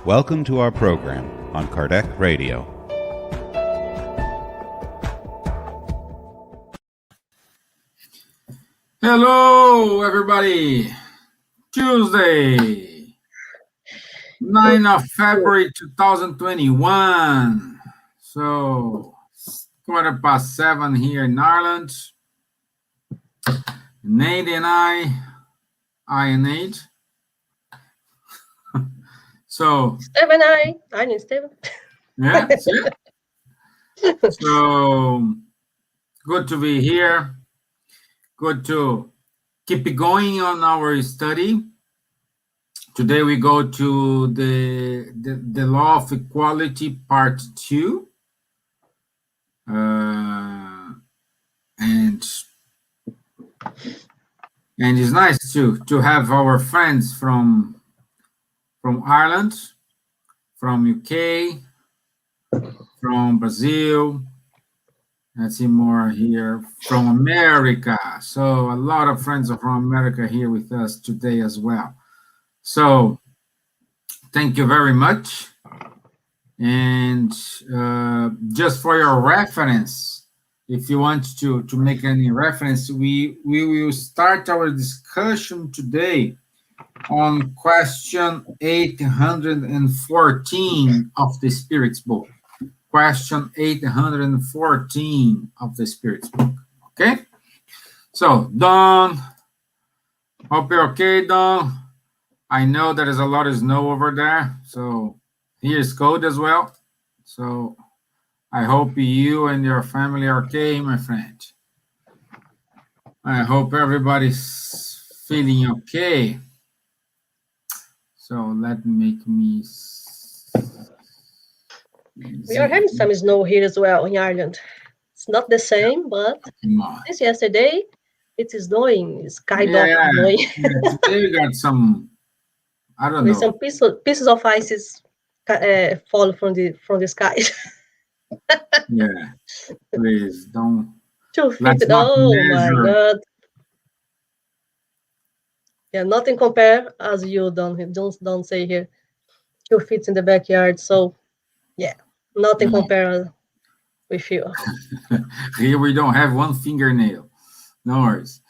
Welcome to our program on Kardec Radio. Hello, everybody. Tuesday, 9 of February 2021. So, 7:15 here in Ireland. Neide and I and Neide. So, Stevan, I need Stevan. Yeah, see? So, good to be here. Good to keep it going on our study. Today we go to the law of equality, part 2. And it's nice to have our friends from Ireland, from UK, from Brazil. Let's see more here, from America. So a lot of friends are from America here with us today as well. So thank you very much. And just for your reference, if you want to make any reference, we will start our discussion today on question 814 of the Spirit's book. Question 814 of the Spirit's book. Okay? So, Don, hope you're okay, Don. I know there is a lot of snow over there, so here's cold as well. So, I hope you and your family are okay, my friend. I hope everybody's feeling okay. So, let me make me... We are having some snow here as well in Ireland. It's not the same, but since yesterday, it is snowing. It's kind of snowing. Today we got some, I don't know. Some pieces of ice fall from the sky. Yeah, please don't. 2 feet. Oh my God. Yeah, nothing compare as you don't say here. 2 feet in the backyard. So, yeah, nothing compare with you. Here we don't have one fingernail. No worries.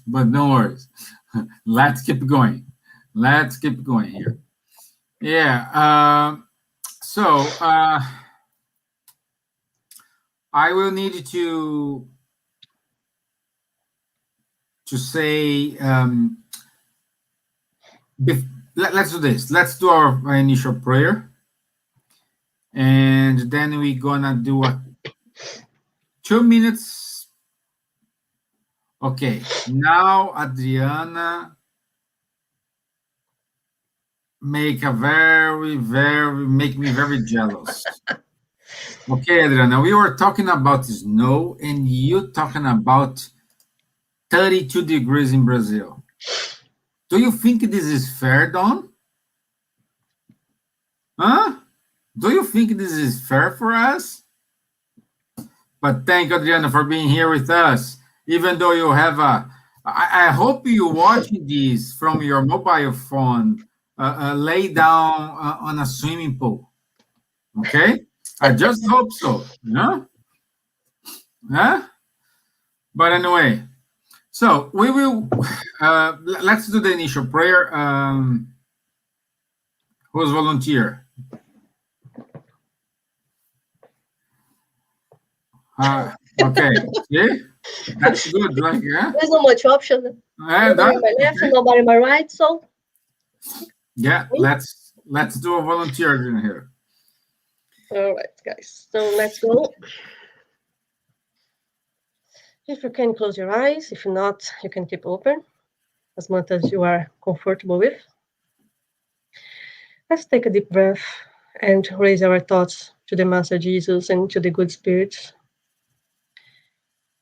But no worries. Let's keep going. Let's keep going here. Yeah. So I will need to say. Let's do this. Let's do our initial prayer, and then we're gonna do a 2 minutes. Okay. Now, Adriana, make me very jealous. Okay, Adriana, we were talking about snow, and you talking about 32 degrees in Brazil. Do you think this is fair, Don? Huh? Do you think this is fair for us? But thank you, Adriana, for being here with us. Even though you have I hope you watching this from your mobile phone, lay down on a swimming pool. Okay? I just hope so. Yeah? Huh? But anyway, so we will, let's do the initial prayer. Who's volunteer? Okay, see? That's good, right? Yeah? There's not much option. Nobody on my left and nobody on my right, so... Yeah, let's do a volunteer in here. All right, guys. So let's go. If you can, close your eyes. If not, you can keep open as much as you are comfortable with. Let's take a deep breath and raise our thoughts to the Master Jesus and to the good spirits.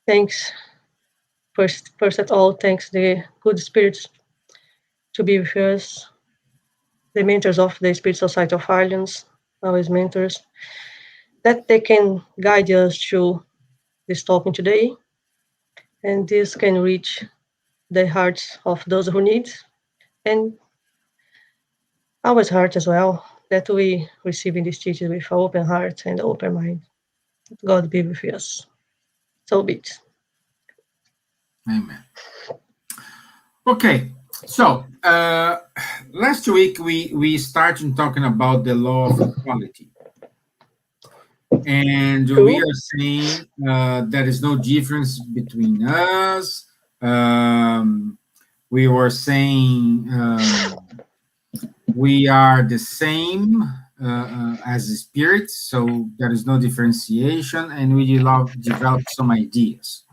Thanks. First at all, thanks the good spirits to be with us, the mentors of the Spirit Society of Ireland, our mentors, that they can guide us through this talking today, and this can reach the hearts of those who need, and our heart as well, that we receive in this teaching with open heart and open mind. God be with us. So be it. Amen. Okay, so last week we started talking about the law of equality. And we are saying there is no difference between us. We were saying we are the same as spirits, so there is no differentiation, and we developed some ideas.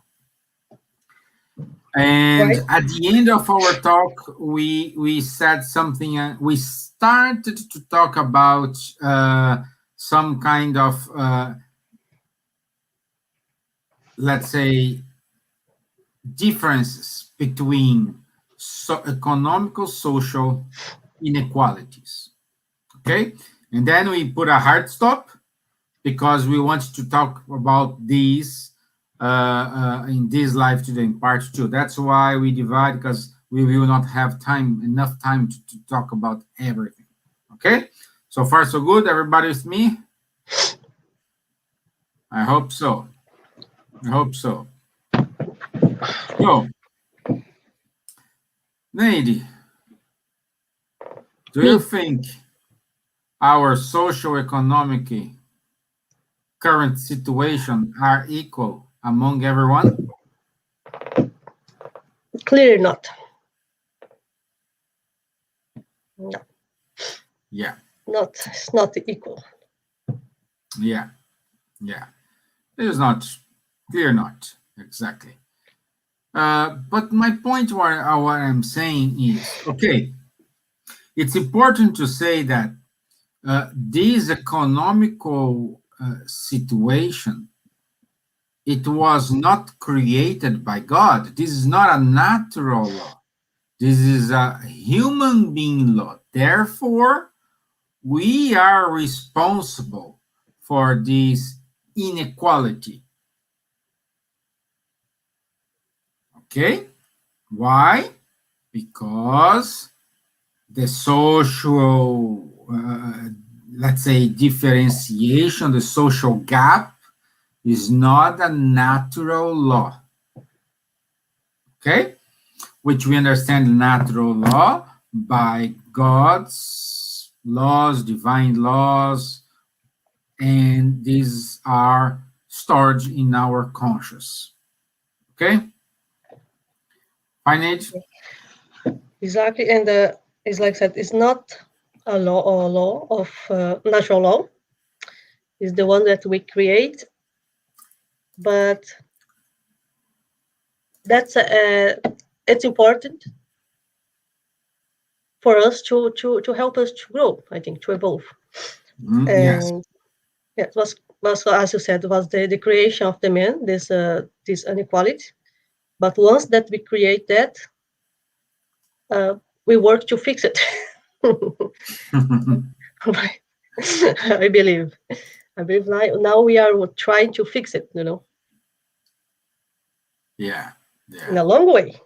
And Right. at the end of our talk, we said something. We started to talk about some kind of, let's say, differences between economical, social inequalities. Okay, and then we put a hard stop because we want to talk about these in this live today in part 2. That's why we divide, because we will not have enough time to talk about everything. Okay, so far so good. Everybody with me? I hope so. I hope so. So, Neide, do you think our socio-economic current situation are equal among everyone? Clearly not. No. Yeah. It's not equal. Yeah. Yeah. It is not clear, not exactly. But my point, what I'm saying is, okay, it's important to say that this economical situation, it was not created by God. This is not a natural law. This is a human being law. Therefore, we are responsible for this inequality. Okay? Why? Because the social, let's say, differentiation, the social gap is not a natural law. Okay? Which we understand natural law by God's laws, divine laws, and these are stored in our conscious. Okay? Fine, Age? Exactly, and it's like I said, it's not a law of natural law. It's the one that we create, but that's it's important for us to help us to grow. I think to evolve. Yes. And yeah, it was as you said, was the creation of the man, this inequality. But once that we create that, we work to fix it. Right. I believe now we are trying to fix it, Yeah. in a long way.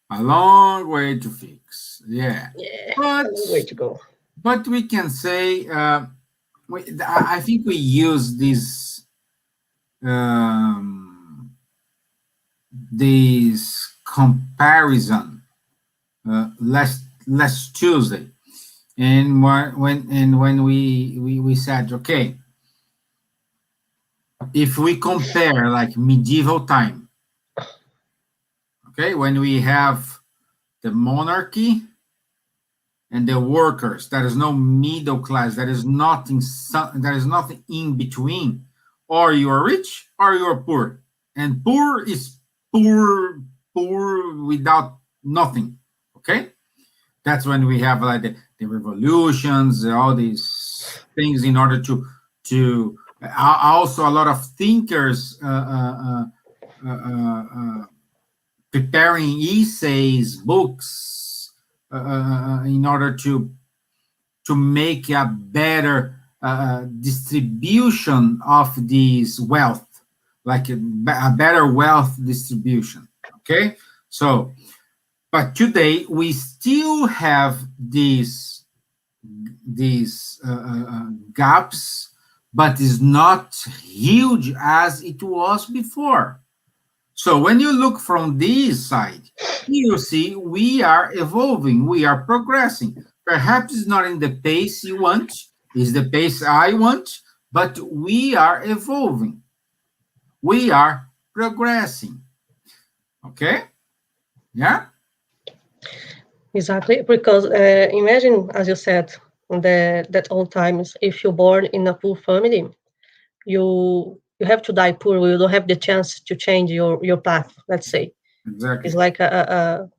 A long way to fix. Yeah. Yeah, But, a long way to go. But we can say, I think we use this comparison last Tuesday, and when we said, okay, if we compare like medieval time, okay, when we have the monarchy and the workers, there is no middle class, there is nothing in between. Or you are rich or you are poor, and poor is poor without nothing. Okay, that's when we have like the revolutions, all these things, in order to also a lot of thinkers preparing essays, books, in order to make a better distribution of this wealth, like a better wealth distribution. Okay, So, but today we still have these gaps, but it's not huge as it was before. So when you look from this side, you see we are evolving, we are progressing. Perhaps it's not in the pace you want, it's the pace I want, but we are evolving. We are progressing. Okay? Yeah? Exactly, because imagine, as you said, that old times, if you're born in a poor family, you have to die poor. You don't have the chance to change your path. Let's say Exactly. it's like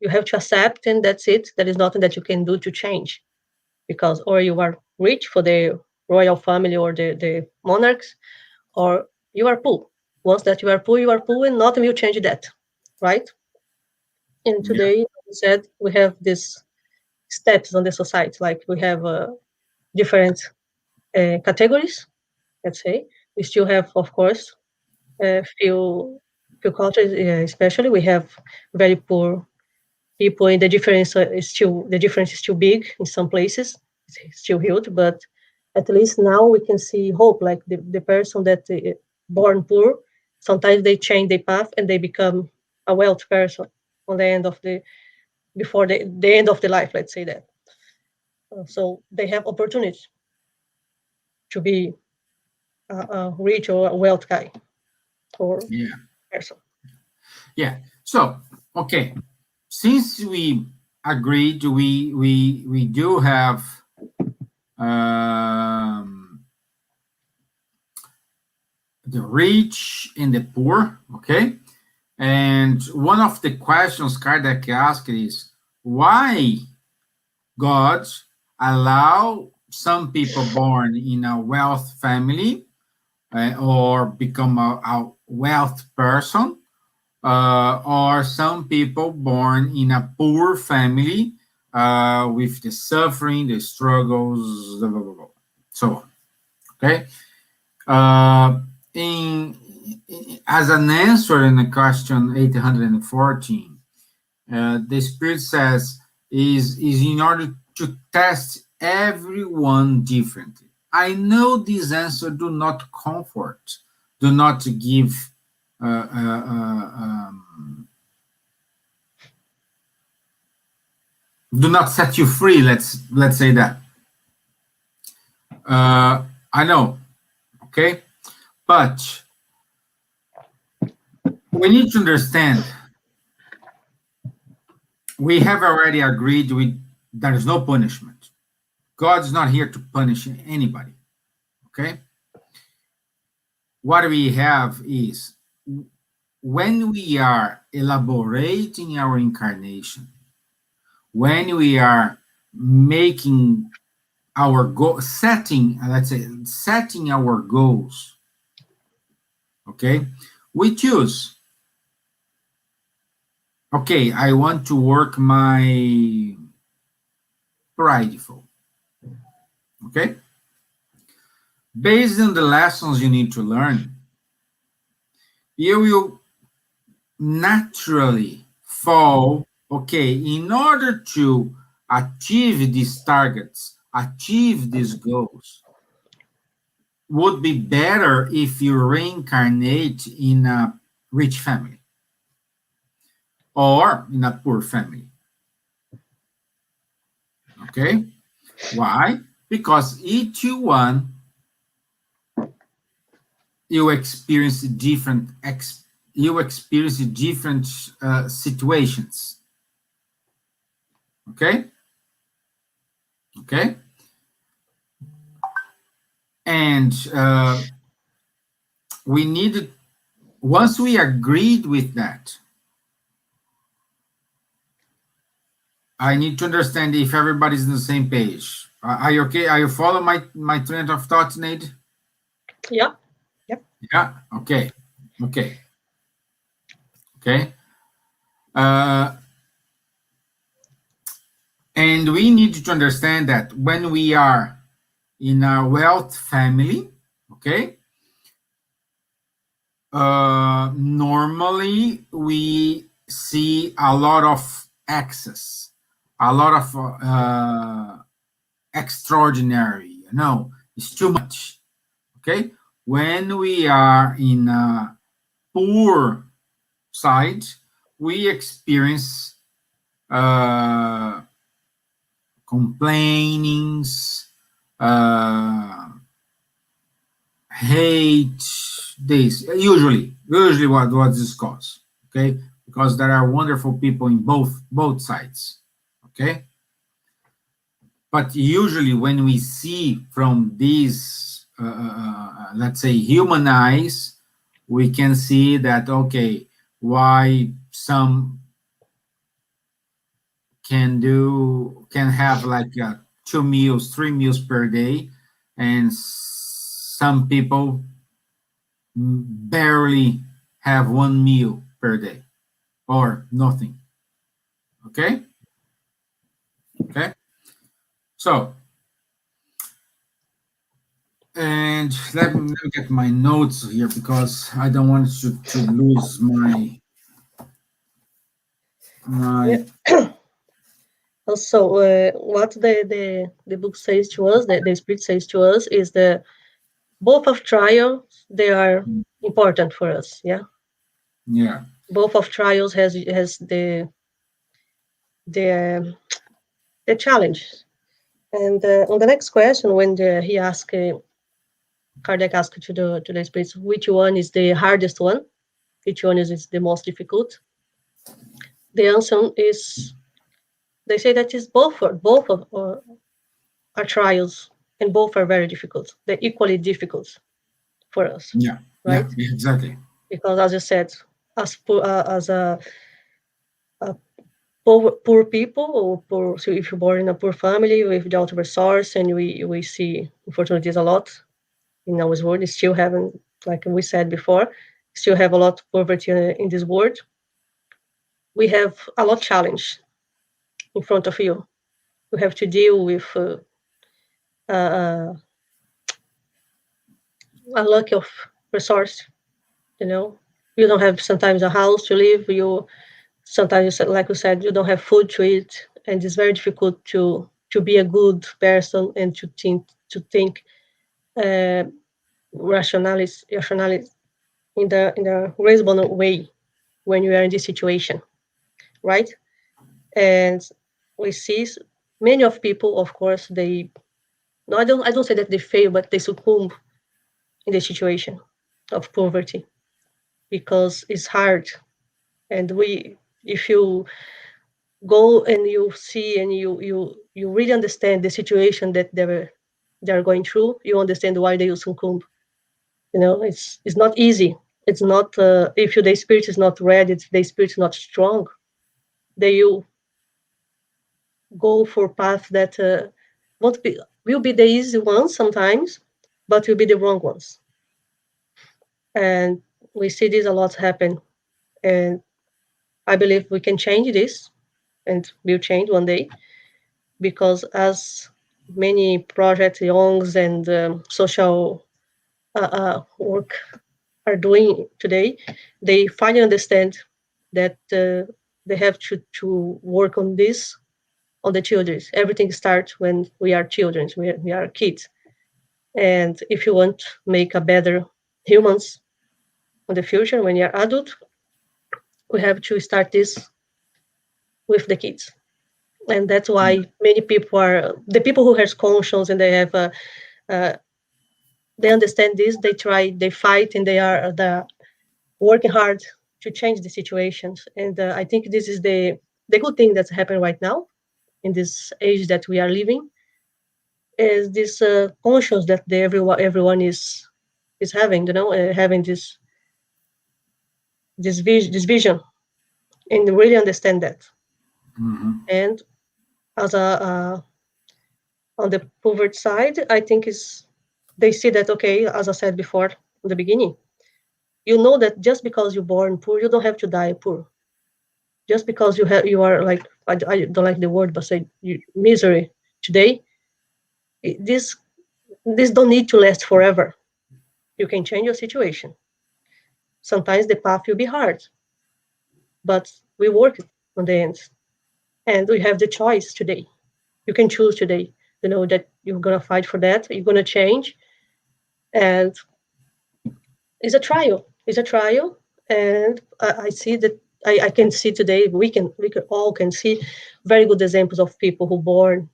you have to accept, and that's it. There is nothing that you can do to change, because or you are rich for the royal family or the monarchs, or you are poor. Once that you are poor, and nothing will change that, right? And Yeah. today, as you said, we have these steps on the society. Like we have different categories. Let's say we still have, of course, few cultures, especially we have very poor people, and the difference is still big in some places. It's still huge, but at least now we can see hope. Like the person that born poor, sometimes they change their path and they become a wealthy person on the end of the before the end of the life. Let's say that. So they have opportunity to be a rich or a wealthy guy or Yeah. person. Yeah. So, okay. Since we agreed, we do have the rich and the poor, okay? And one of the questions Kardec asked is why God allow some people born in a wealth family or become a wealth person, or some people born in a poor family with the suffering, the struggles, blah, blah, blah, blah, so on. Okay. As an answer in the question 814, the Spirit says is in order to test everyone differently. I know this answer do not comfort, do not give do not set you free. Let's say that. I know, okay, but we need to understand. We have already agreed with there is no punishment. God is not here to punish anybody. Okay. What we have is when we are elaborating our incarnation, when we are making our goal, setting our goals, okay, we choose, okay, I want to work my prideful, okay, based on the lessons you need to learn, you will naturally fall, okay, in order to achieve these targets, achieve these goals, would be better if you reincarnate in a rich family or in a poor family. Okay? Why? Because each one you experience different situations. Okay? Okay? And we needed, once we agreed with that, I need to understand if everybody's on the same page. Are you okay? Are you following my train of thought, Neide? Yeah. Yep. Yeah. Okay. Okay. Okay. And we need to understand that when we are in a wealth family, okay, normally we see a lot of excess, a lot of extraordinary. It's too much. Okay, when we are in a poor side, we experience complainings, hate, this usually what this cause. Okay, because there are wonderful people in both sides. Okay, but usually when we see from these let's say human eyes, we can see that, okay, why some can have like 2 meals, 3 meals per day, and some people barely have 1 meal per day or nothing. Okay. So, and let me get my notes here, because I don't want to lose my Also, what the book says to us, the Spirit says to us, is that both of trials, they are important for us. Yeah. Both of trials has the challenge. And on the next question, when he asked, Kardec asked to the spirits, which one is the hardest one? Which one is the most difficult? The answer is, they say that is both of are trials, and both are very difficult. They're equally difficult for us. Yeah. Right. Yeah, exactly. Because as you said, as poor people, or poor, so if you're born in a poor family without resource, and we see unfortunately a lot in our world, we still haven't, like we said before, still have a lot of poverty in this world. We have a lot of challenge in front of you. You have to deal with a lack of resource. You don't have sometimes a house to live. You sometimes, like you said, you don't have food to eat, and it's very difficult to be a good person and to think rationally in the reasonable way when you are in this situation, right? And we see many of people, of course, they no, I don't say that they fail, but they succumb in the situation of poverty, because it's hard. And if you go and you see and you really understand the situation that they're going through, you understand why they succumb. It's not easy. It's not, if the spirit is not ready, if the spirit is not strong, they will go for path that will be the easy ones sometimes, but will be the wrong ones. And we see this a lot happen, and I believe we can change this, and will change one day, because as many projects, youngs, and social work are doing today, they finally understand that they have to work on this, on the children. Everything starts when we are children, we are kids. And if you want to make a better humans in the future, when you're adult, we have to start this with the kids. And that's why many people are, the people who has conscience, and they have they understand this, they fight, and they are working hard to change the situations. And I think this is the good thing that's happening right now in this age that we are living, is this conscience that everyone is having, having this vision, and really understand that. And as on the poverty side, I think they see that, okay, as I said before in the beginning, that just because you're born poor, you don't have to die poor. Just because you are like, I don't like the word, but say misery today, this don't need to last forever. You can change your situation. Sometimes the path will be hard, but we work on the end. And we have the choice today. You can choose today, that you're going to fight for that, you're going to change. And it's a trial. It's a trial. And I see that I can see today, we can all can see very good examples of people who born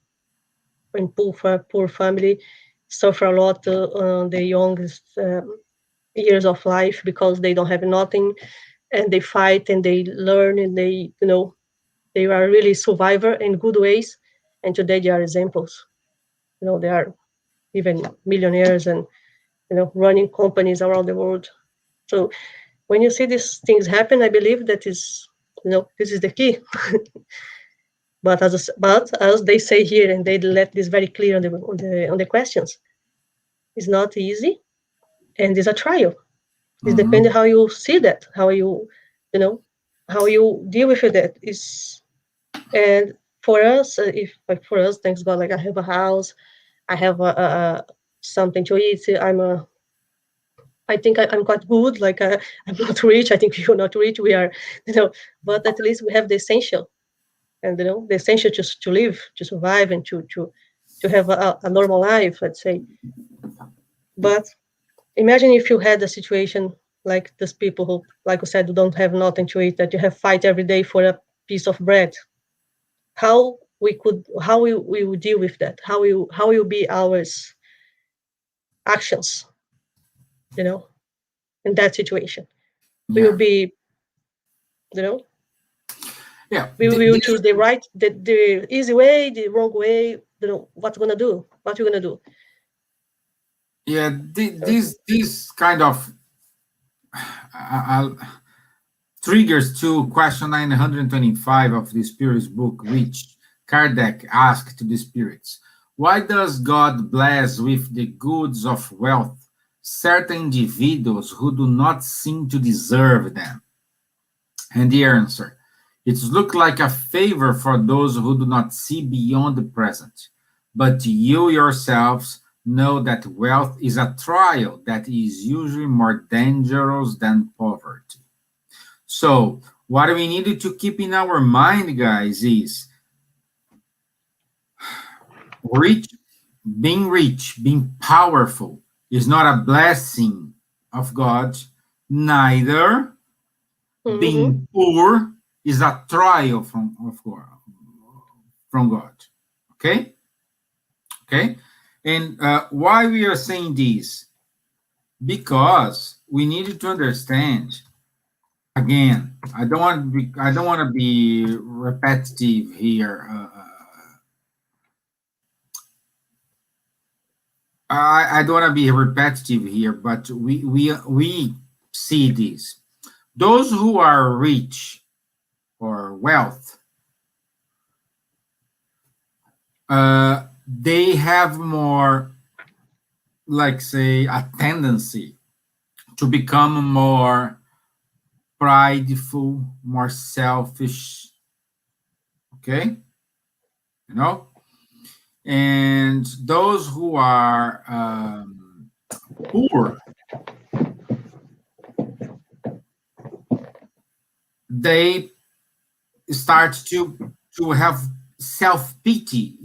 in poor family, suffer a lot the youngest years of life because they don't have nothing, and they fight and they learn and they are really survivor in good ways, and today they are examples. They are even millionaires and running companies around the world. So when you see these things happen, I believe that is this is the key. But as they say here, and they let this very clear on the questions, it's not easy, and it's a trial. It depends how you see that, how you how you deal with it. And for us, for us, thanks God, like I have a house, I have something to eat. I think I'm quite good. Like I'm not rich. I think you're not rich. We are, but at least we have the essential, and the essential just to live, to survive, and to have a normal life, let's say. But imagine if you had a situation like these people who, like I said, don't have nothing to eat, that you have fight every day for a piece of bread. How we would deal with that? How will be our actions, in that situation? We will be, we will choose the right, the easy way, the wrong way. What's gonna do? What you gonna do? Yeah, this kind of triggers to question 925 of the Spirit's book, which Kardec asked to the spirits. Why does God bless with the goods of wealth certain individuals who do not seem to deserve them? And the answer, it looks like a favor for those who do not see beyond the present. But you yourselves know that wealth is a trial that is usually more dangerous than poverty. So what we needed to keep in our mind, guys, is being powerful is not a blessing of God, neither being poor is a trial from God. Okay? Okay? And why we are saying this? Because we needed to understand. Again, I don't want to be repetitive here. I don't want to be repetitive here, but we see this. Those who are rich or wealth, they have more, like say, a tendency to become more prideful, more selfish. Okay? And those who are poor, they start to have self-pity,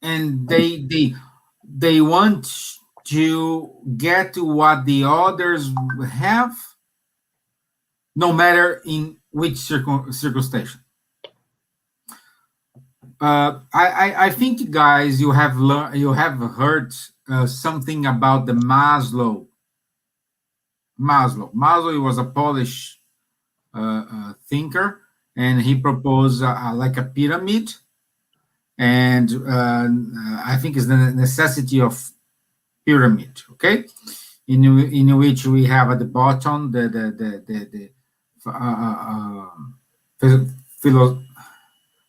and they want to get what the others have, no matter in which circumstance. I think, guys, you have heard something about the Maslow. Maslow was a Polish thinker, and he proposed like a pyramid, and I think it's the necessity of pyramid. Okay, in which we have at the bottom the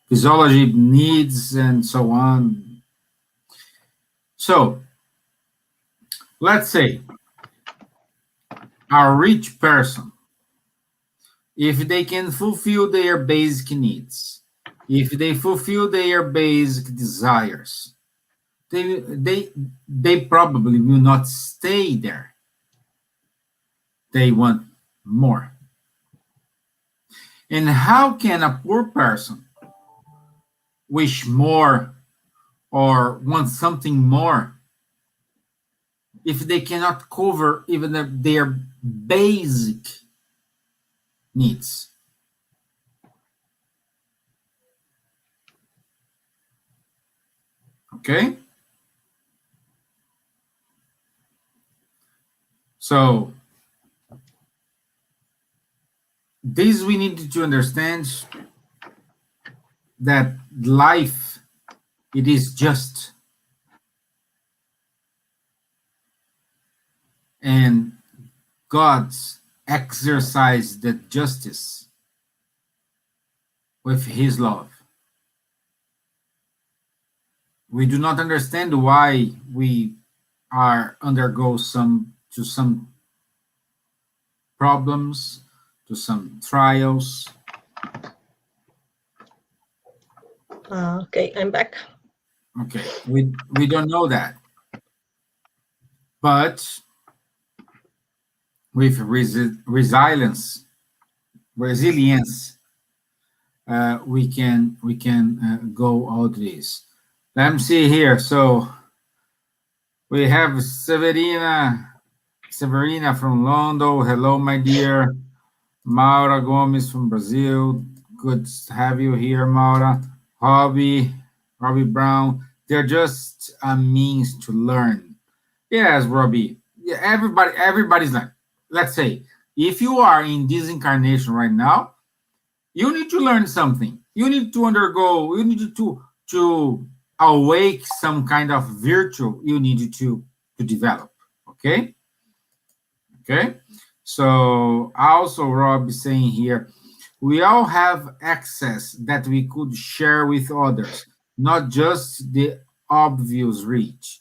physiology needs and so on. So let's say a rich person, if they can fulfill their basic needs, if they fulfill their basic desires, they probably will not stay there. They want more. And how can a poor person wish more or want something more if they cannot cover even their basic needs? Okay? So, this we need to understand that life, it is just. And God's exercise that justice with his love. We do not understand why we are undergo some problems, to some trials. Okay, I'm back. Okay, we don't know that. But with resilience, we can go out this. Let me see here. So we have Severina from London. Hello, my dear. Maura Gomes from Brazil. Good to have you here, Maura. Robbie Brown. They're just a means to learn. Yes, Robbie. Yeah, everybody's learning. Let's say, if you are in this incarnation right now, you need to learn something. You need to undergo, you need to awake some kind of virtue you need to develop. Okay? Okay? So also Rob is saying here, we all have access that we could share with others, not just the obvious reach.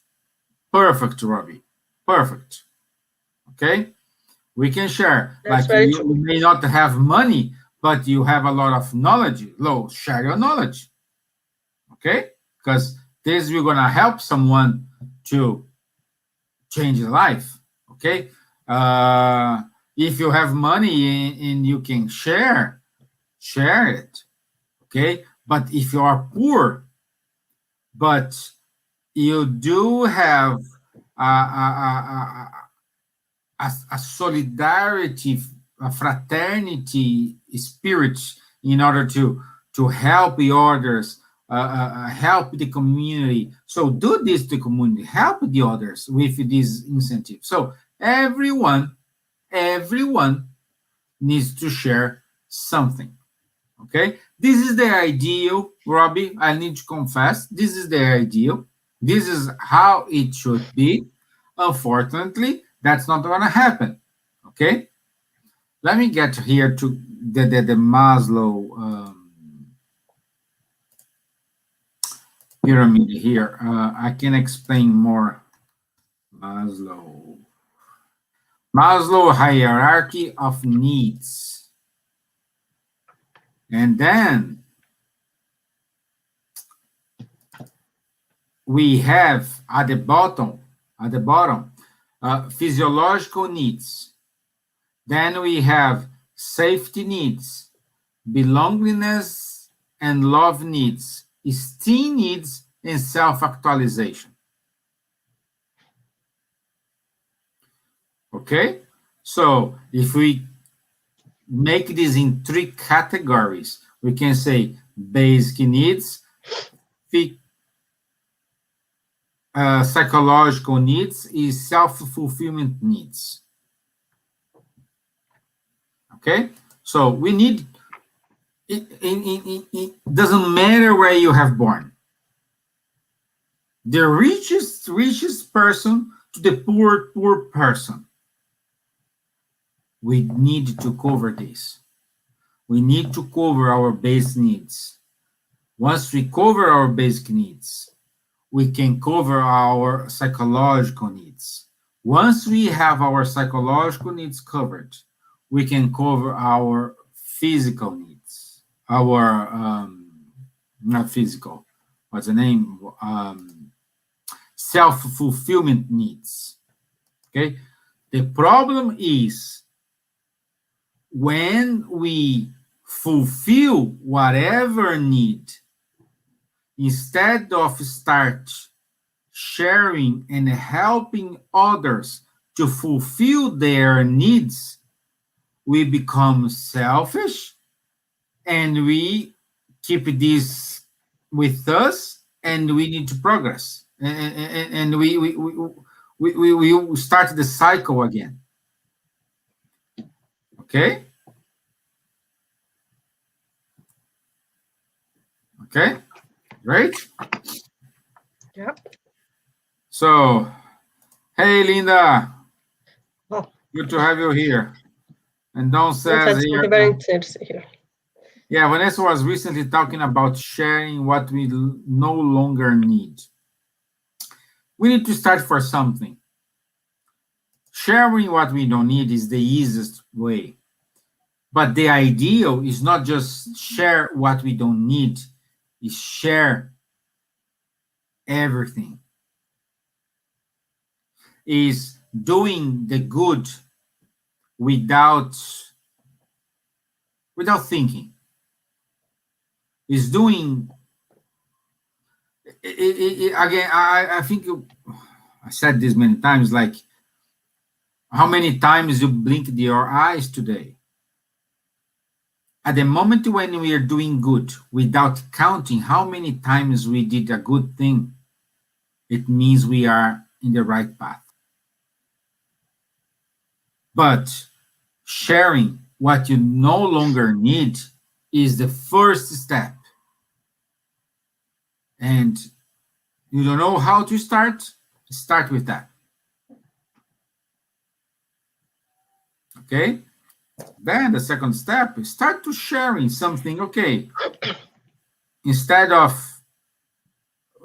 Perfect, Robbie. Perfect. Okay? We can share. That's Like very you true. may not have money, but you have a lot of knowledge. Share your knowledge. Okay? Because this you're gonna help someone to change their life. Okay? If you have money and you can share it. Okay? But if you are poor, but you do have a solidarity, a fraternity spirit in order to help the others, help the community. So do this to the community, help the others with this incentive. So everyone needs to share something. Okay, this is the ideal, Robbie. I need to confess, this is the ideal. This is how it should be. Unfortunately, that's not going to happen. Okay, let me get here to the Maslow pyramid here. I can explain more. Maslow hierarchy of needs. And then we have at the bottom, physiological needs. Then we have safety needs, belongingness and love needs, esteem needs, and self-actualization. Okay? So if we make this in 3 categories, we can say basic needs, psychological needs, is self-fulfillment needs. Okay? So we need, it doesn't matter where you have born. The richest person to the poor person. We need to cover this. We need to cover our basic needs. Once we cover our basic needs, we can cover our psychological needs. Once we have our psychological needs covered, we can cover our physical needs. Our, not physical, what's the name? Self-fulfillment needs. Okay? The problem is when we fulfill whatever need, instead of start sharing and helping others to fulfill their needs, we become selfish and we keep this with us, and we need to progress. And we start the cycle again. Okay? Okay? Great? Yeah. So, hey, Linda. Oh, Good to have you here. And Don let's says add here, something very interesting here. yeah, Vanessa was recently talking about sharing what we no longer need. We need to start for something. Sharing what we don't need is the easiest way. But the ideal is not just share what we don't need, is share everything. Is doing the good without thinking. Is doing again. I think I said this many times. Like, how many times you blinked your eyes today? At the moment when we are doing good, without counting how many times we did a good thing, it means we are in the right path. But sharing what you no longer need is the first step. And you don't know how to start? Start with that. Okay? Then the second step is start to sharing something. Okay. Instead of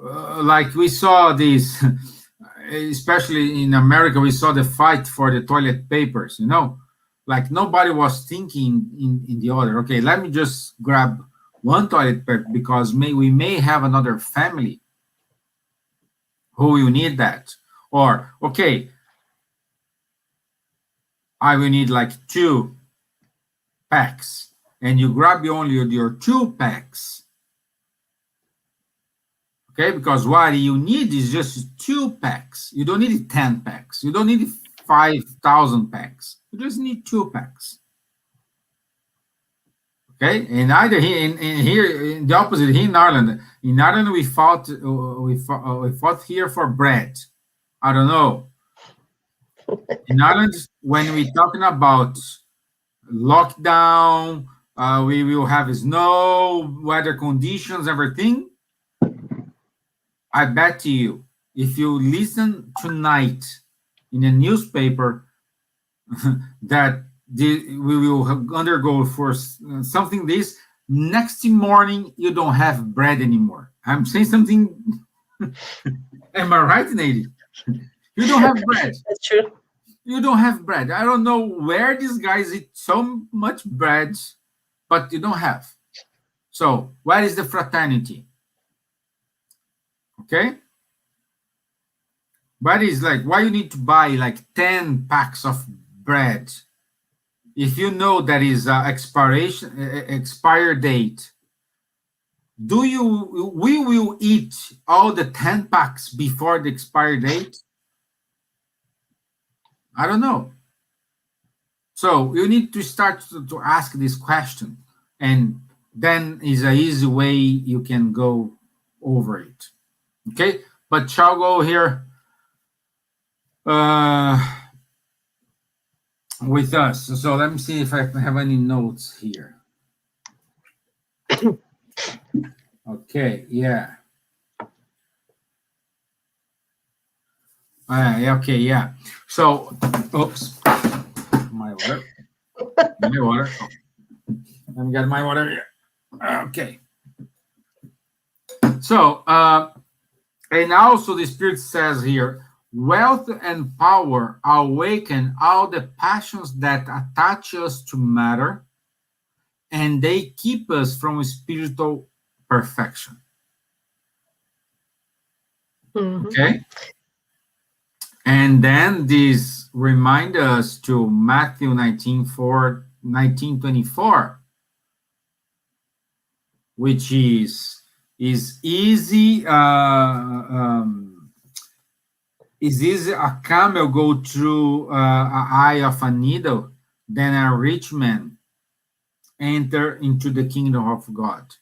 like we saw this, especially in America, we saw the fight for the toilet papers, you know, like nobody was thinking in the other. Okay, let me just grab one toilet paper because we may have another family who will need that. Or, okay, I will need like 2 packs, and you grab only your 2 packs. Okay, because what you need is just 2 packs. You don't need 10 packs. You don't need 5,000 packs. You just need 2 packs. Okay, and either here in the opposite, here in Ireland. In Ireland, we fought here for bread. I don't know. In Ireland, when we're talking about lockdown, we will have snow, weather conditions, everything. I bet you, if you listen tonight in a newspaper that we will undergo for something this, next morning you don't have bread anymore. I'm saying something. Am I right, Neide? You don't have bread. That's true. You don't have bread. I don't know where these guys eat so much bread, but you don't have. So where is the fraternity? Okay? But it's like, why you need to buy like 10 packs of bread if you know that is expire date? We will eat all the 10 packs before the expire date? I don't know. So you need to start to ask this question, and then is an easy way you can go over it. Okay, but shall go here with us. So let me see if I have any notes here. Okay, yeah. Okay, yeah. So, oops, my water. My water. Oh. Let me get my water here. Okay. So, and also the Spirit says here, wealth and power awaken all the passions that attach us to matter, and they keep us from spiritual perfection. Mm-hmm. Okay? And then this reminds us to Matthew 19:24. which is easy. Is easy a camel go through an eye of a needle than a rich man enter into the kingdom of God.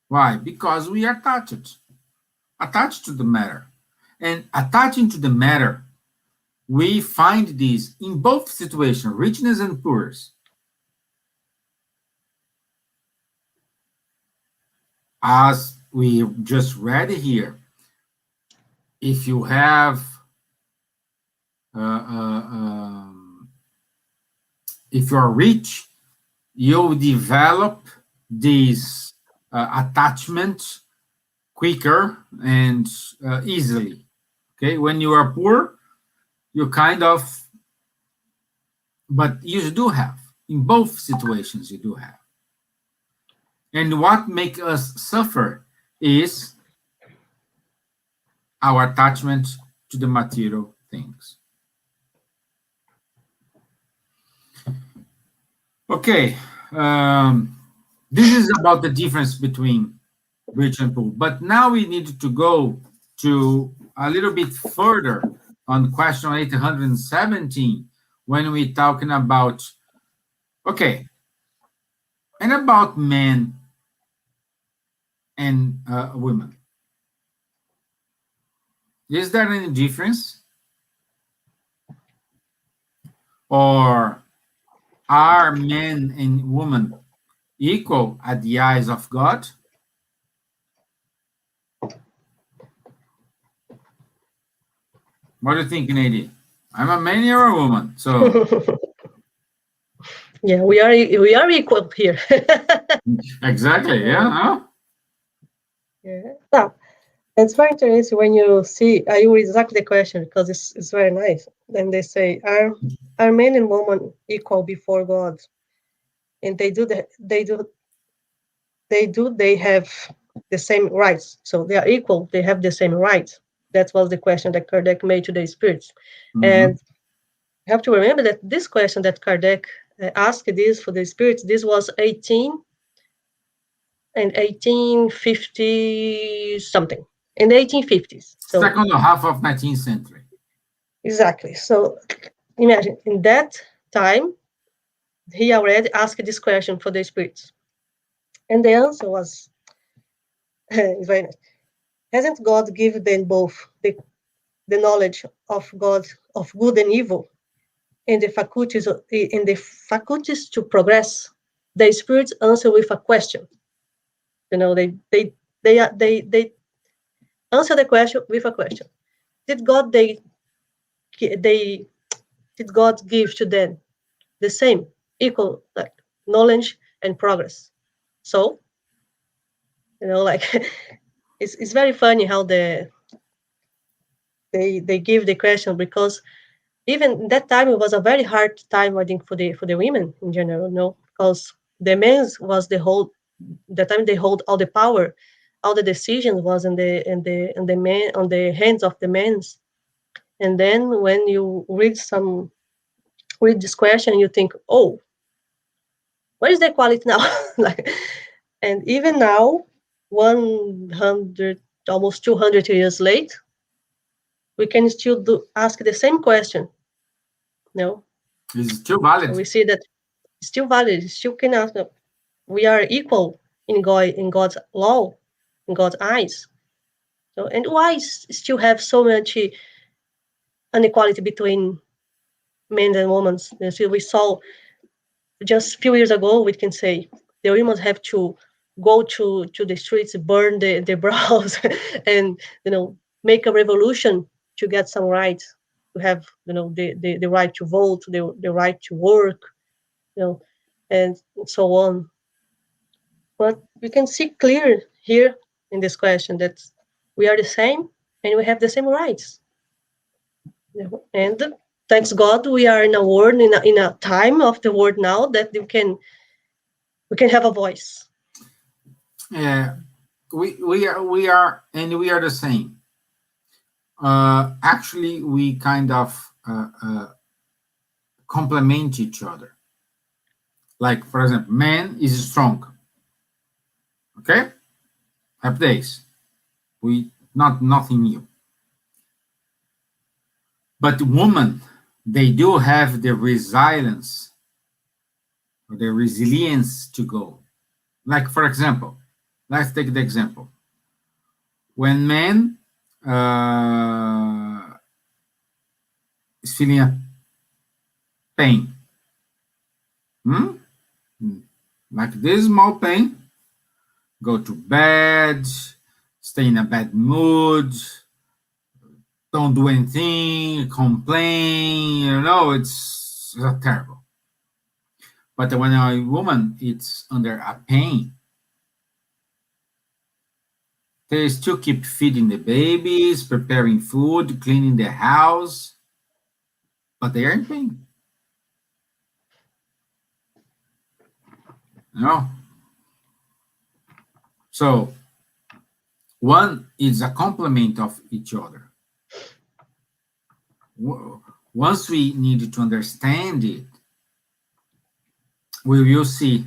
Why? Because we are attached to the matter. And attaching to the matter, we find this in both situations, richness and poorness. As we just read here, if you have if you are rich, you'll develop this attachment quicker and easily. Okay, when you are poor, you kind of, but you do have, in both situations you do have. And what makes us suffer is our attachment to the material things. Okay, this is about the difference between rich and poor. But now we need to go to a little bit further on question 817 when we're talking about, okay, and about men and women. Is there any difference? Or are men and women equal at the eyes of God? What do you think, Neide? I'm a man, you're a woman, so yeah, we are equal here. exactly, yeah. Huh? Yeah. Now, it's very interesting when you see. I will exactly the question because it's very nice. Then they say, "Are men and women equal before God?" And they have the same rights. So they are equal. They have the same rights. That was the question that Kardec made to the spirits. And you have to remember that this question that Kardec asked this for the spirits, this was 1850 something, in the 1850s. So second half of 19th century. Exactly. So imagine in that time, he already asked this question for the spirits. And the answer was very nice. Hasn't God given them both the knowledge of God, of good and evil, and the faculties to progress? The spirits answer with a question. They answer the question with a question. Did God did God give to them the same equal knowledge and progress? So it's very funny how they give the question, because even that time it was a very hard time, I think, for the women in general, because the men was the time they hold all the power, all the decisions was in the men, on the hands of the men. And then when you read this question, you think, oh, where is the equality now? And even now, 100, almost 200 years late, we can still ask the same question. No, It's still valid. so we see that it's still valid. It still can ask. We are equal in God's law, in God's eyes. So, and why still have so much inequality between men and women? So we saw just a few years ago, we can say the women have to go to the streets, burn the brows, and make a revolution to get some rights, to have the right to vote, the right to work, and so on. But we can see clear here in this question that we are the same and we have the same rights. And thanks God, we are in a world, in a time of the world now that we can have a voice. Yeah, we are the same. Actually, we kind of complement each other. Like, for example, man is strong. Okay? Happy days. Nothing new. But women, they do have the resilience or the resilience to go. Like, for example, let's take the example. When men is feeling a pain, like this small pain, go to bed, stay in a bad mood, don't do anything, complain, it's terrible. But when a woman is under a pain, they still keep feeding the babies, preparing food, cleaning the house, but they are in pain. So one is a complement of each other. Once we need to understand it, we will see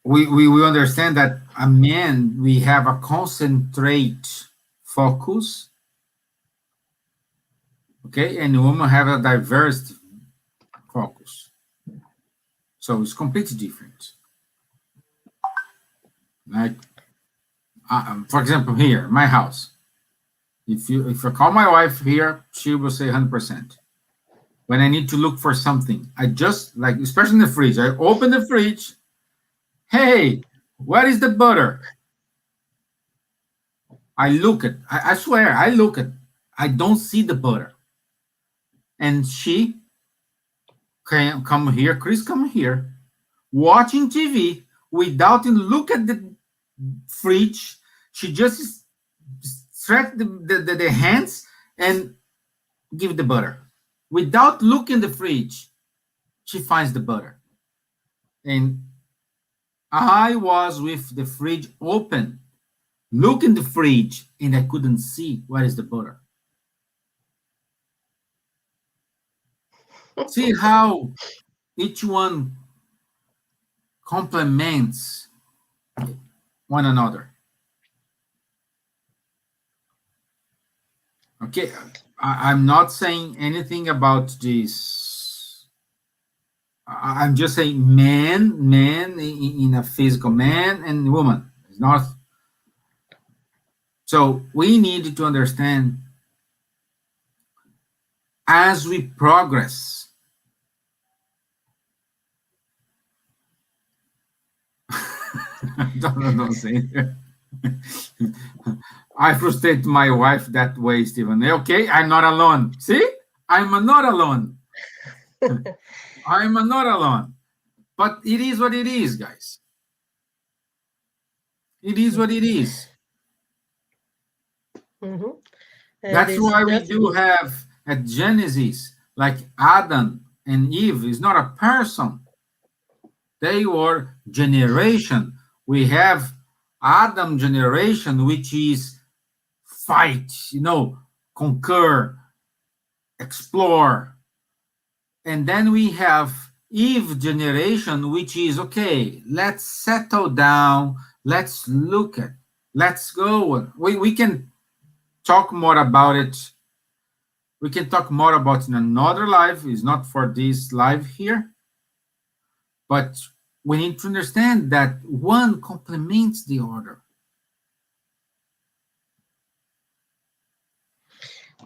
we will understand that a man, we have a concentrate focus, okay, and a woman have a diverse focus. So it's completely different. Like, for example, here, my house. If I call my wife here, she will say 100%. When I need to look for something, I just, like, especially in the fridge, I open the fridge. Hey, what is the butter? I look at, I swear, I look at, I don't see the butter. And she can come here, Chris come here, watching TV without look at the fridge. She just stretch the hands and give the butter. Without looking the fridge, she finds the butter. And I was with the fridge open, look in the fridge, and I couldn't see where is the butter. See how each one complements one another. Okay, I'm not saying anything about this. I'm just saying man in a physical man and woman. It's not. So we need to understand as we progress. Don't say it. I frustrate my wife that way, Stevan. Okay, I'm not alone. See? I'm not alone. I'm not alone. But it is what it is, guys. It is what it is. Mm-hmm. That's why we do have at Genesis, like Adam and Eve is not a person. They were generation. We have Adam generation, which is fight, conquer, explore. And then we have Eve generation, which is, okay, let's settle down, let's look at, let's go. We can talk more about it. We can talk more about it in another live. It's not for this live here. But we need to understand that one complements the other.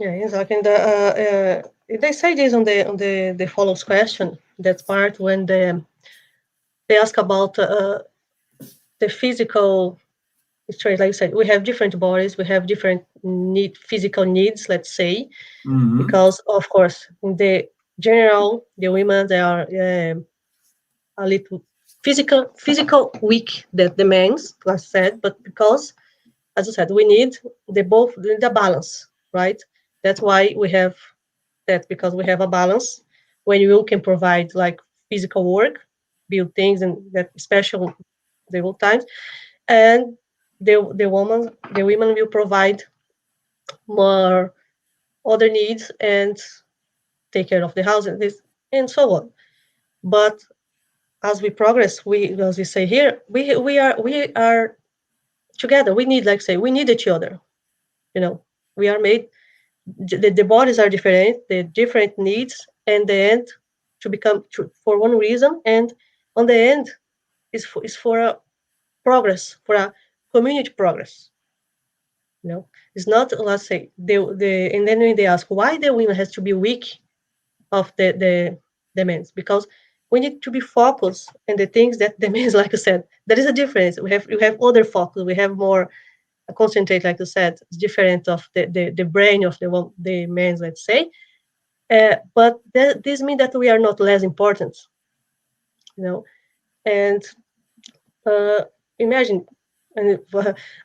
Yeah, exactly. And they say this on the follows question. That part when they ask about the physical strength. Like I said, we have different bodies, we have different physical needs. Let's say, because of course, in the general, the women they are a little physical weak that the men's, like I said, but because, as I said, we need the balance, right? That's why we have that, because we have a balance. When you can provide like physical work, build things, and that special the old times, and the women will provide more other needs and take care of the house and this and so on. But as we progress, as we say here, we are together. We need, like say, we need each other. We are made. The bodies are different. The different needs, and the end to become for one reason, and on the end is for a progress, for a community progress. It's not, let's say, and then when they ask why the women has to be weak of the men, because we need to be focused on the things that the men, like I said, there is a difference. We have other focus. We have more concentrate, like I said. It's different of the brain of the men, let's say. But this means that we are not less important, and imagine, and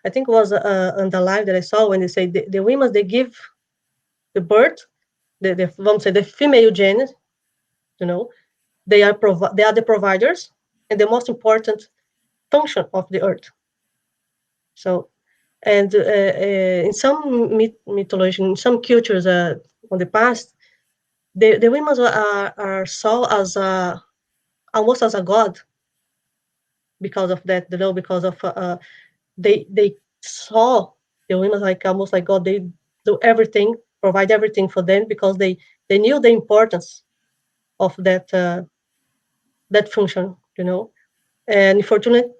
I think it was on the live that I saw when they say the women, they give the birth, vamos say the female gene, they are the providers and the most important function of the earth. So, and in some mythology, in some cultures on the past, the women are saw as almost as a god because of that, because of they saw the women like almost like God. They do everything, provide everything for them because they knew the importance of that function, And unfortunately,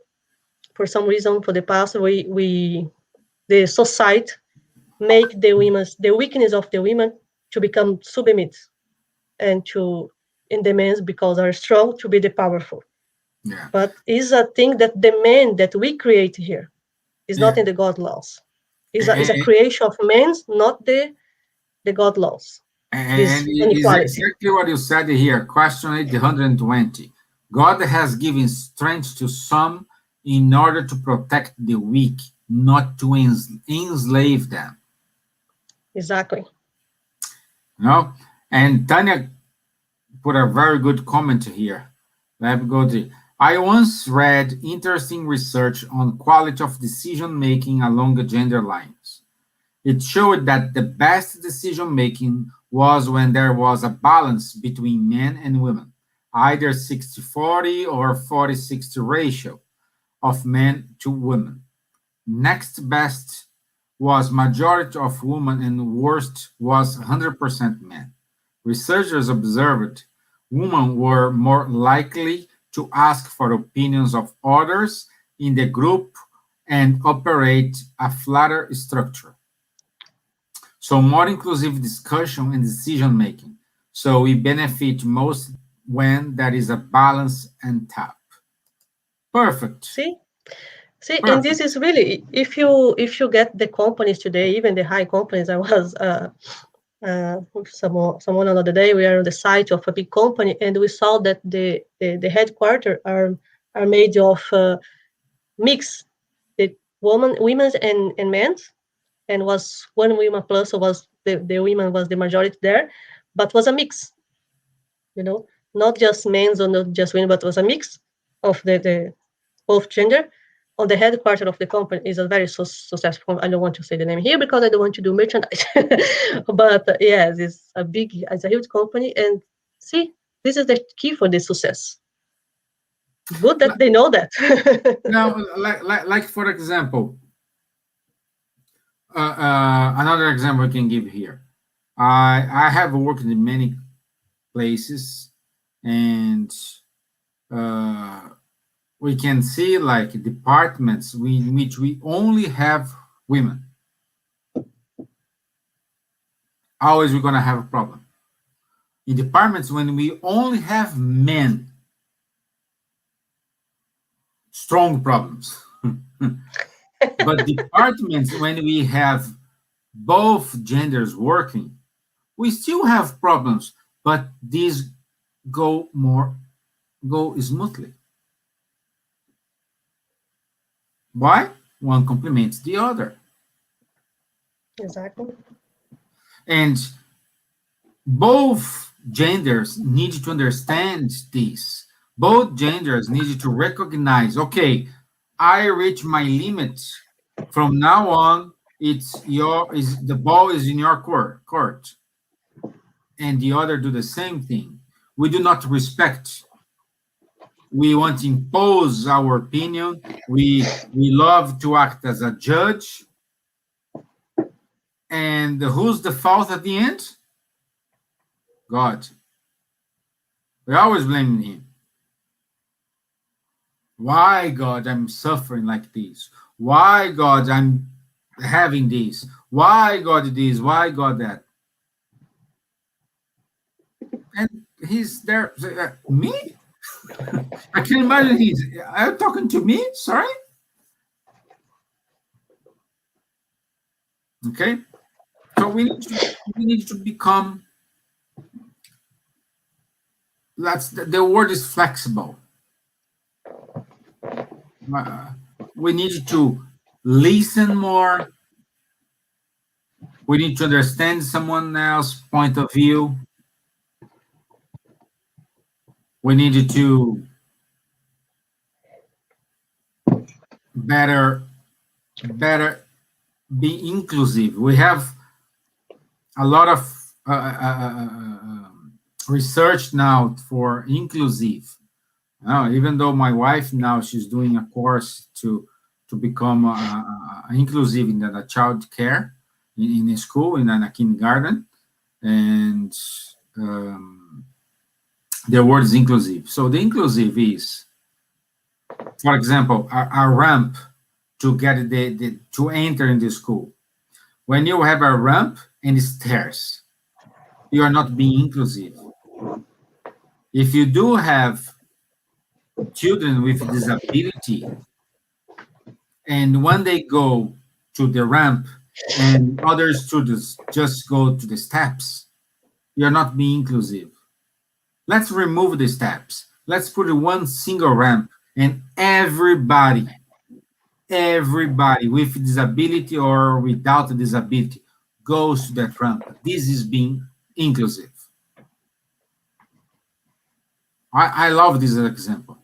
for some reason, for the past, the society make the weakness of the women to become submit and to in the men because are strong to be the powerful. Yeah. But it's a thing that the men that we create here is not in the God laws. It's a creation of men, not the God laws. And it is exactly what you said here. Question 820. God has given strength to some in order to protect the weak, not to enslave them. Exactly. No? And Tanya put a very good comment here. Let me go to. I once read interesting research on quality of decision making along gender lines. It showed that the best decision making was when there was a balance between men and women, either 60-40 or 40-60 ratio of men to women. Next best was majority of women and worst was 100% men. Researchers observed women were more likely to ask for opinions of others in the group and operate a flatter structure. So more inclusive discussion and decision making. So we benefit most when there is a balance and tap. Perfect. See, and this is really, if you get the companies today, even the high companies. I was someone another day, we are on the site of a big company, and we saw that the headquarters are made of mix the women and men, and was one woman plus, so was the women was the majority there, but was a mix, not just men or not just women, but was a mix of the both gender. On the headquarters of the company is a very successful. I don't want to say the name here because I don't want to do merchandise. But yes, it's a huge company, and see, this is the key for the success. Good that they know that. Now, like for example, another example I can give here. I have worked in many places, and we can see like departments in which we only have women. Always we're gonna have a problem. In departments when we only have men, strong problems. But departments when we have both genders working, we still have problems, but these go smoothly. Why? One complements the other. Exactly. And both genders need to understand this. Both genders need to recognize, okay, I reach my limit. From now on, the ball is in your court. and the other do the same thing, we do not respect. We want to impose our opinion. We love to act as a judge. And who's the fault at the end? God. We're always blaming him. Why, God, I'm suffering like this? Why, God, I'm having this? Why, God, this? Why, God, that? And he's there. Me? I can imagine he's talking to me. Sorry. Okay. So we need to become. That's the word is flexible. We need to listen more. We need to understand someone else's point of view. We need to better be inclusive. We have a lot of research now for inclusive. Even though my wife now, she's doing a course to become inclusive in the child care in a school, in a kindergarten, and the word is inclusive. So the inclusive is, for example, a ramp to get to enter in the school. When you have a ramp and stairs, you are not being inclusive. If you do have children with disability, and when they go to the ramp and other students just go to the steps, you're not being inclusive. Let's remove the steps. Let's put one single ramp, and everybody with disability or without a disability goes to that ramp. This is being inclusive. I love this example.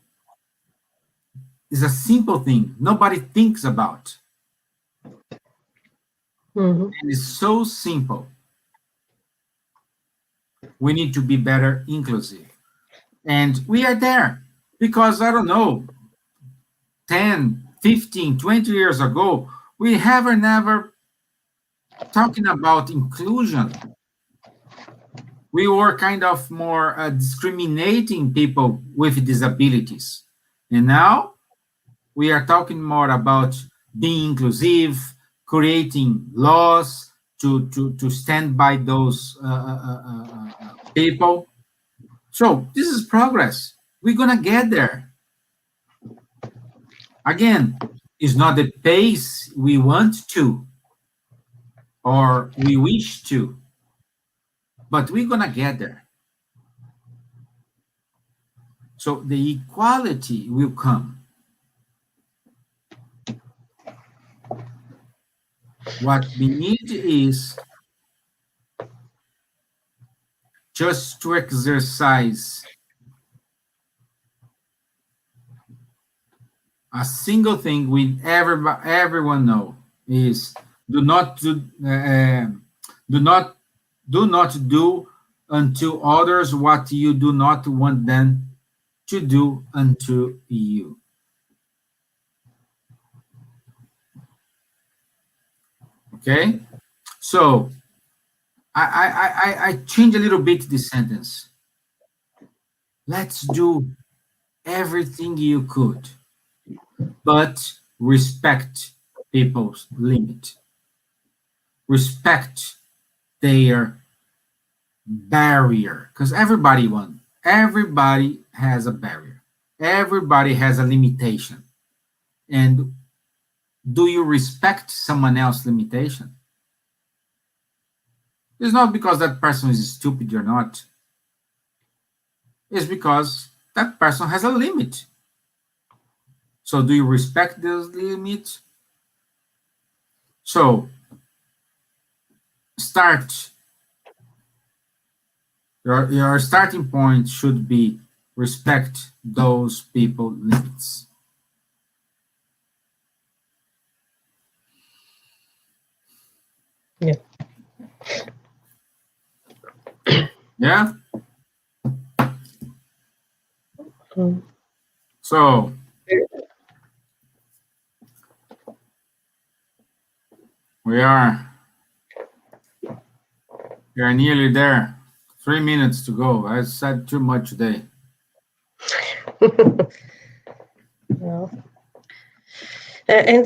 It's a simple thing nobody thinks about. And it's so simple. We need to be better inclusive. And we are there because, I don't know, 10, 15, 20 years ago, we never talking about inclusion. We were kind of more discriminating people with disabilities. And now we are talking more about being inclusive, creating laws to stand by those people. So this is progress. We're going to get there. Again, it's not the pace we want to or we wish to, but we're going to get there. So the equality will come. What we need is just to exercise a single thing with everyone know is do not do unto others what you do not want them to do unto you. Okay, so I change a little bit this sentence. Let's do everything you could, but respect people's limit. Respect their barrier, because everybody has a barrier. Everybody has a limitation. And do you respect someone else's limitation? It's not because that person is stupid or not. It's because that person has a limit. So do you respect those limits? So your starting point should be respect those people's limits. Yeah. Yeah? Mm. So, we are nearly there. 3 minutes to go. I said too much today. Yeah. And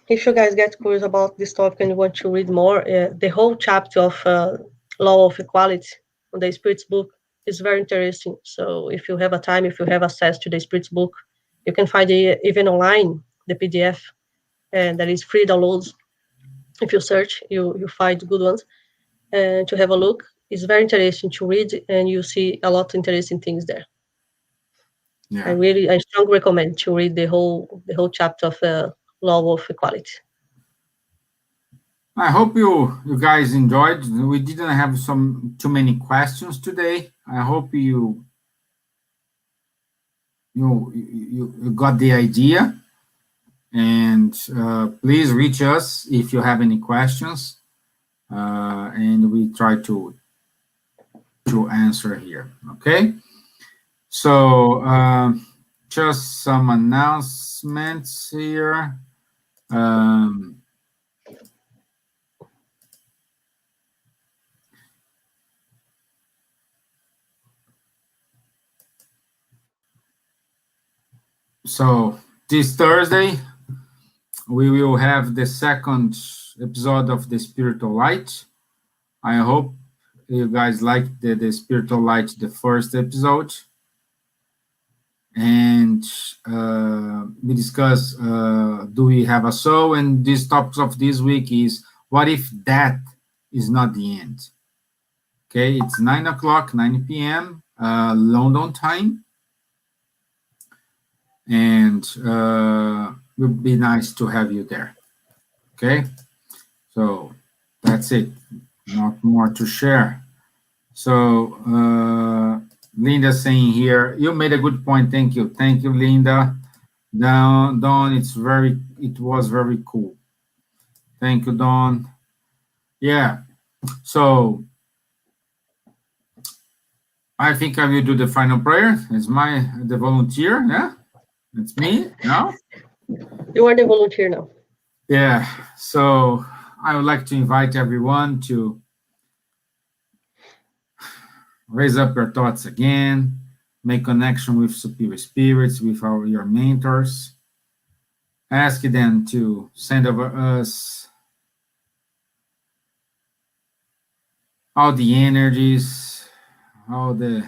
if you guys get curious about this topic and you want to read more, the whole chapter of Law of Equality on the Spirit's book is very interesting. So if you have a time, if you have access to the Spirit's book, you can find it even online, the PDF, and that is free downloads. If you search, you find good ones. And to have a look, it's very interesting to read, and you see a lot of interesting things there. Yeah. I strongly recommend to read the whole chapter of Law of Equality. I hope you guys enjoyed. We didn't have too many questions today. I hope you got the idea. And please reach us if you have any questions, and we try to answer here. Okay. So just some announcements here. So this Thursday, we will have the second episode of the Spiritual Light. I hope you guys liked the Spiritual Light, the first episode. And we discuss, do we have a soul? And these topics of this week is, what if death is not the end? Okay, it's 9 o'clock, 9 p.m. London time. And it would be nice to have you there. Okay, so that's it. Not more to share. So Linda saying here, you made a good point. Thank you, Linda. Dawn, it was very cool. Thank you, Dawn. Yeah. So I think I will do the final prayer. It's the volunteer. Yeah, it's me now. You are the volunteer now. Yeah. So I would like to invite everyone to raise up your thoughts again, make connection with superior spirits, with your mentors. Ask them to send over us all the energies, all the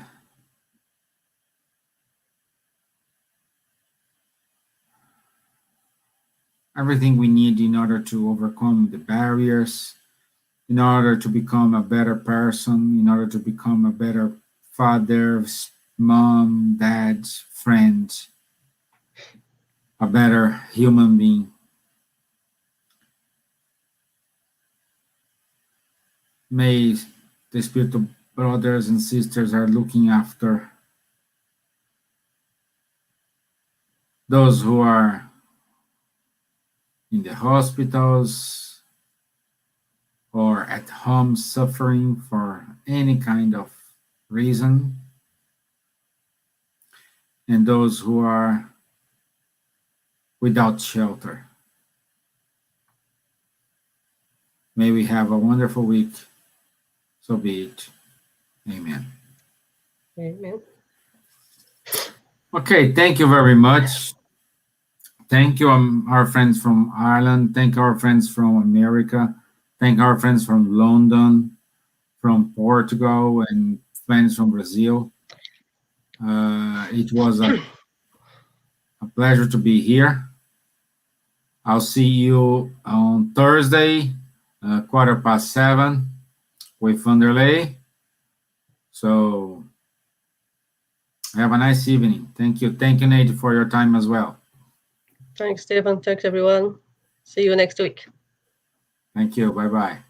everything we need in order to overcome the barriers, in order to become a better person, in order to become a better father, mom, dad, friend, a better human being. May the spiritual brothers and sisters are looking after those who are in the hospitals or at home suffering for any kind of reason, and those who are without shelter. May we have a wonderful week. So be it. Amen. Amen. Okay, thank you very much. Thank you, our friends from Ireland. Thank our friends from America. Thank our friends from London, from Portugal, and friends from Brazil. It was a pleasure to be here. I'll see you on Thursday, 7:15, with Vanderlei. So have a nice evening. Thank you. Thank you, Neide, for your time as well. Thanks, Stevan. Thanks, everyone. See you next week. Thank you. Bye-bye.